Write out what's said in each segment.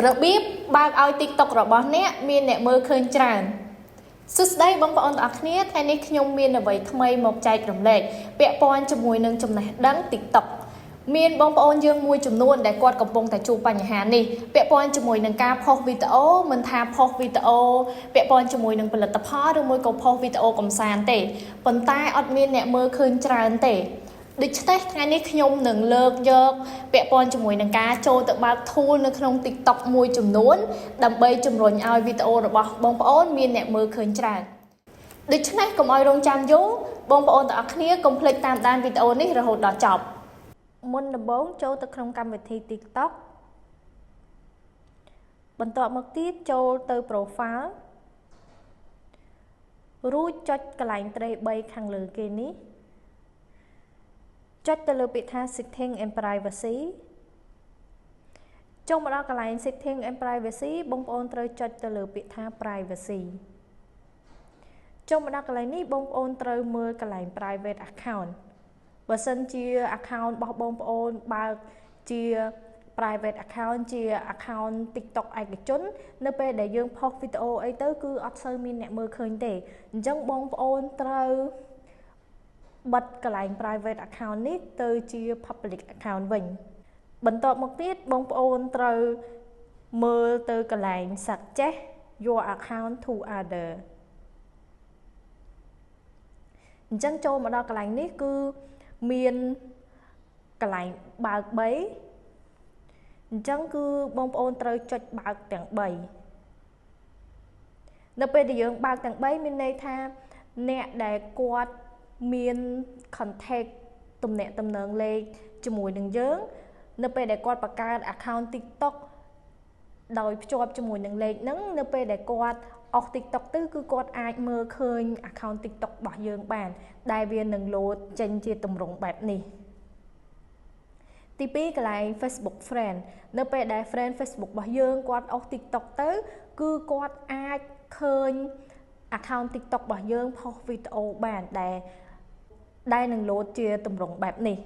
របៀបបើកឲ្យ TikTok របស់អ្នកមានអ្នកមើលឃើញច្រើនសួស្តីបងប្អូនទាំងអស់គ្នាថ្ងៃនេះខ្ញុំមានអ្វីថ្មីមកចែករំលែកពាក់ព័ន្ធជាមួយនឹងចំណេះដឹង TikTok មានបងប្អូនយើងមួយចំនួនដែលគាត់កំពុងតែជួបបញ្ហានេះពាក់ព័ន្ធជាមួយនឹងការផុសវីដេអូមិនថាផុសវីដេអូពាក់ព័ន្ធជាមួយនឹងផលិតផលឬមួយក៏ផុសវីដេអូកម្សាន្តទេប៉ុន្តែអត់មានអ្នកមើលឃើញច្រើនទេដូច្នេះថ្ងៃនេះខ្ញុំនឹងលើកយកពាក់ព័ន្ធជាមួយនឹងការចូលទៅបើក tool នៅក្នុង TikTok មួយចំនួនដើម្បីជំរុញឲ្យវីដេអូរបស់បងប្អូនមានអ្នកមើលឃើញច្រើនដូច្នេះកុំឲ្យរងចាំយូរបងប្អូនទាំងអស់គ្នាកុំភ្លេចតាមដានវីដេអូនេះរហូតដល់ចប់មុនដំបូងចូលទៅក្នុងកម្មវិធី TikTok បន្ទាប់មកទៀតចូលទៅ profile រួចចុចកន្លែងត្រី3ខាងលើគេនេះចុចទៅលើពាក្យថា Setting and Privacy ចូលមកដល់កន្លែង Setting and Privacy បងប្អូនត្រូវចុចទៅលើពាក្យថា Privacy ចូលមកដល់កន្លែងនេះបងប្អូនត្រូវមើលកន្លែង Private Account បើសិនជា account របស់បងប្អូនបើកជា private account ជា account TikTok ឯកជននៅពេលដែលយើងផុសវីដេអូអីទៅគឺអត់សូវមានអ្នកមើលឃើញទេអញ្ចឹងបងប្អូនត្រូវបិទកន្លែង private account នេះទៅជា public account វិញបន្ទាប់មកទៀតបងប្អូនត្រូវមើលទៅកន្លែង suggest your account to other អញ្ចឹងចូលមកដល់កន្លែងនេះគឺមានកន្លែងបើក3អញ្ចឹងគឺបងប្អូនត្រូវចុចបើកទាំង3នៅពេលដែលយើងបើកទាំង3មានន័យថាអ្នកដែលគាត់មាន contact ទំនាក់ទំនងលេខជាមួយនឹងយើងនៅពេលដែលគាត់បង្កើត account TikTok ដោយភ្ជាប់ជាមួយនឹងលេខហ្នឹងនៅពេលដែលគាត់អស់ TikTok ទៅគឺគាត់អាចមើលឃើញ account TikTok របស់យើងបានដែលវានឹង load ចេញជាទម្រង់បែបនេះទី2កន្លែង Facebook Friend នៅពេលដែល friend Facebook របស់យើងគាត់អស់ TikTok ទៅគឺគាត់អាចឃើញ account TikTok របស់យើងផុសវីដេអូបានដែលនឹង load ជាទម្រង់បែបនេះ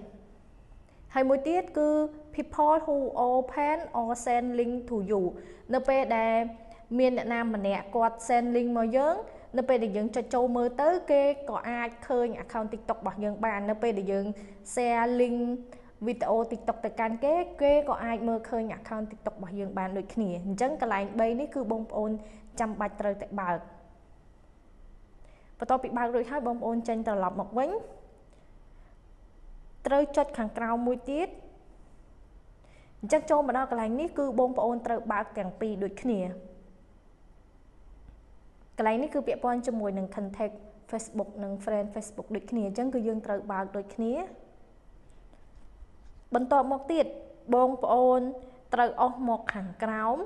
ហើយមួយទៀតគឺ people who open or send link to you នៅពេលដែលមានអ្នកណាម្នាក់គាត់ send link មកយើងនៅពេលដែលយើងចុចចូលមើលទៅគេក៏អាចឃើញ account TikTok របស់យើងបាននៅពេលដែលយើង share link វីដេអូ TikTok ទៅកាន់គេក៏អាចមើលឃើញ account TikTok របស់យើងបានដូចគ្នាអញ្ចឹងកន្លែង3នេះគឺបងប្អូនចាំបាច់ត្រូវតែបើកបន្ទាប់ពីបើករួចហើយបងប្អូនចេញត្រឡប់មកវិញត្រូវចុចខាងក្រោមមួយទៀតអញ្ចឹងចូលមកដល់កន្លែងនេះគឺបងប្អូនត្រូវបើកទាំងពីរដូចគ្នាកន្លែងនេះគឺពាក់ព័ន្ធជាមួយនឹង contact Facebook និង friend Facebook ដូចគ្នាអញ្ចឹងគឺយើងត្រូវបើកដូចគ្នាបន្ទាប់មកទៀតបងប្អូនត្រូវអស់មកខាងក្រោម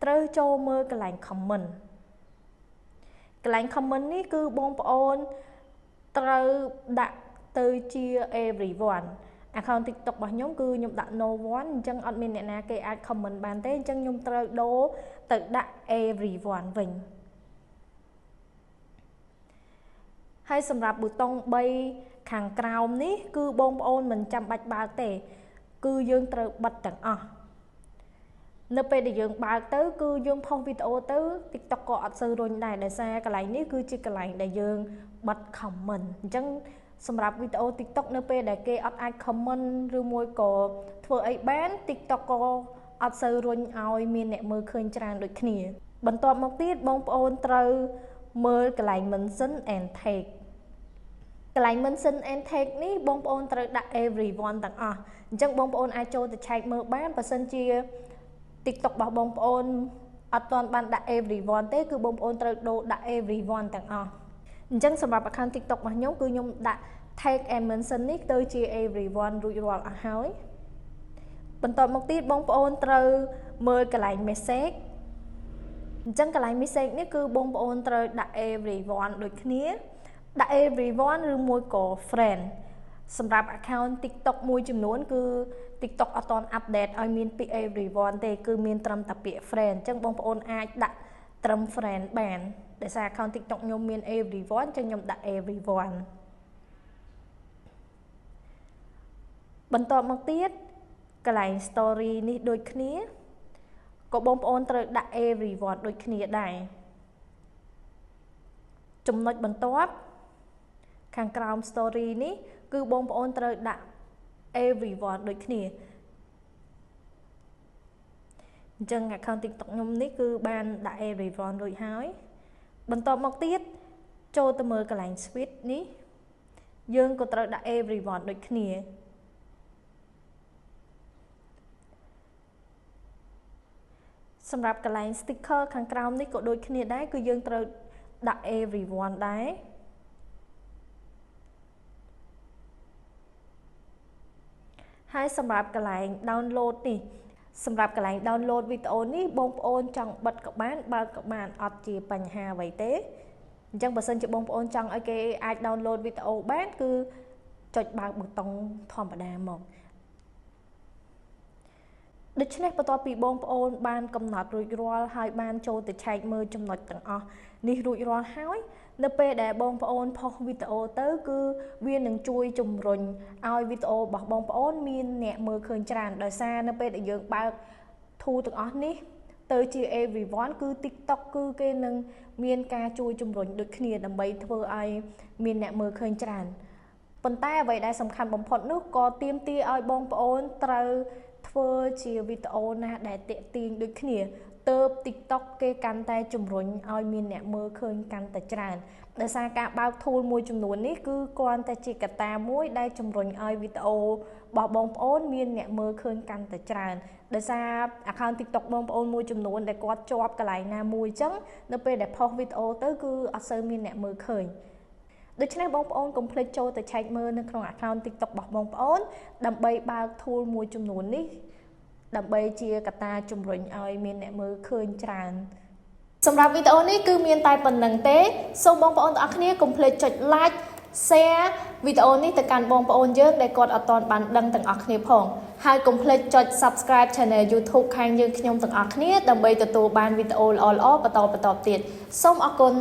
ត្រូវចូលមើលកន្លែង comment កន្លែង comment នេះគឺបងប្អូនត្រូវដាក់ទៅជា everyone account TikTok របស់ខ្ញុំគឺខ្ញុំដាក់ no one អញ្ចឹងអត់មានអ្នកណាគេអាច comment បានទេអញ្ចឹងខ្ញុំត្រូវដូរទៅដាក់ everyone វិញហើយសម្រាប់ប៊ូតុង3ខាងក្រោមនេះគឺបងប្អូនមិនចាំបាច់បើកទេគឺយើងត្រូវបិទទាំងអស់នៅពេលដែលយើងបើកទៅគឺយើងផុសវីដេអូទៅ TikTok ក៏អត់សូវរុញដែរដោយសារកន្លែងនេះគឺជាកន្លែងដែលយើងបិទ comment អញ្ចឹងសម្រាប់វីដេអូ TikTok នៅពេលដែលគេអត់អាច comment ឬមួយក៏ធ្វើអីបាន TikTok ក៏អត់សូវរុញឲ្យមានអ្នកមើលឃើញច្រើនដូចគ្នាបន្ទាប់មកទៀតបងប្អូនត្រូវមើលកន្លែង mention and tag កន្លែង mention and tag នេះបងប្អូនត្រូវដាក់ everyone ទាំងអស់អញ្ចឹងបងប្អូនអាចចូលទៅឆែកមើលបានបើសិនជា TikTok របស់បងប្អូនអត់ទាន់បានដាក់ everyone ទេគឺបងប្អូនត្រូវដូរដាក់ everyone ទាំងអស់អញ្ចឹងសម្រាប់ account TikTok របស់ខ្ញុំគឺខ្ញុំដាក់ tag and mention នេះទៅជា everyone រួចរាល់អស់ហើយបន្ទាប់មកទៀតបងប្អូនត្រូវមើលកន្លែង message អញ្ចឹងកន្លែង message នេះគឺបងប្អូនត្រូវដាក់ everyone ដូចគ្នាដាក់ everyone ឬមួយក៏ friend សម្រាប់ account TikTok មួយចំនួនគឺ TikTok អត់ទាន់ update ឲ្យមានពាក្យ everyone ទេគឺមានត្រឹមតែពាក្យ friend អញ្ចឹងបងប្អូនអាចដាក់ត្រឹម friend បានដោយសារ account TikTok ខ្ញុំមាន everyone អញ្ចឹងខ្ញុំដាក់ everyone បន្ទាប់មកទៀតកន្លែង story នេះដូចគ្នា ក៏បងប្អូនត្រូវដាក់ everyone ដូចគ្នាដែរចំណុចបន្ទាប់ខាងក្រោម story នេះគឺបងប្អូនត្រូវដាក់ everyone ដូចគ្នាអញ្ចឹង account TikTok ខ្ញុំនេះគឺបានដាក់ everyone រួចហើយបន្ទាប់មកទៀតចូលទៅមើលកន្លែង switch នេះយើងក៏ត្រូវដាក់ everyone ដូចគ្នាសម្រាប់កន្លែង sticker ខាងក្រោមនេះក៏ដូចគ្នាដែរគឺយើងត្រូវដាក់ everyone ដែរហើយសម្រាប់កន្លែង download នេះសម្រាប់កន្លែង download វីដេអូនេះបងប្អូនចង់បិទក៏បានបើកក៏បានអត់ជាបញ្ហាអ្វីទេអញ្ចឹងបើសិនជាបងប្អូនចង់ឲ្យគេអាច download វីដេអូបានគឺចុចបើកប៊ូតុងធម្មតាមកដូច្នេះបន្ទាប់ពីបងប្អូនបានកំណត់រួចរាល់ហើយបានចូលទៅឆែកមើលចំណុចទាំងអស់នេះរួចរាល់ហើយនៅពេលដែលបងប្អូនផុសវីដេអូទៅគឺវានឹងជួយជំរុញឲ្យវីដេអូរបស់បងប្អូនមានអ្នកមើលឃើញច្រើនដោយសារនៅពេលដែលយើងបើក tool ទាំងអស់នេះទៅជា everyone គឺ TikTok គឺគេនឹងមានការជួយជំរុញដូចគ្នាដើម្បីធ្វើឲ្យមានអ្នកមើលឃើញច្រើនប៉ុន្តែអ្វីដែលសំខាន់បំផុតនោះក៏ទាមទារឲ្យបងប្អូនត្រូវធ្វើជាវីដេអូណាដែលទាក់ទាញដូចគ្នាទើប TikTok គេកាន់តែជំរុញឲ្យមានអ្នកមើលឃើញកាន់តែច្រើនដោយសារការបើក tool មួយចំនួននេះគឺគ្រាន់តែជាកត្តាមួយដែលជំរុញឲ្យវីដេអូរបស់បងប្អូនមានអ្នកមើលឃើញកាន់តែច្រើនដោយសារ account TikTok បងប្អូនមួយចំនួនដែលគាត់ជាប់កន្លែងណាមួយអញ្ចឹងនៅពេលដែលផុសវីដេអូទៅគឺអត់សូវមានអ្នកមើលឃើញដូច្នេះបងប្អូនកុំភ្លេចចូលទៅឆែកមើលនៅក្នុង account TikTok របស់បងប្អូនដើម្បីបើក tool មួយចំនួននេះដើម្បីជាកត្តាជំរុញឲ្យមានអ្នកមើលឃើញច្រើនសម្រាប់វីដេអូនេះគឺមានតែប៉ុណ្្នឹងទេសូមបងប្អូនទាំងអស់គ្នាកុំភ្លេចចុច like share វីដេអូនេះទៅកាន់បងប្អូនយើងដែលគាត់អត់ទាន់បានដឹងទាំងអស់គ្នាផងហើយកុំភ្លេចចុច subscribe channel YouTube ខាងយើងខ្ញុំទាំងអស់គ្នាដើម្បីទទួលបានវីដេអូល្អៗបន្តទៀតសូមអរគុណ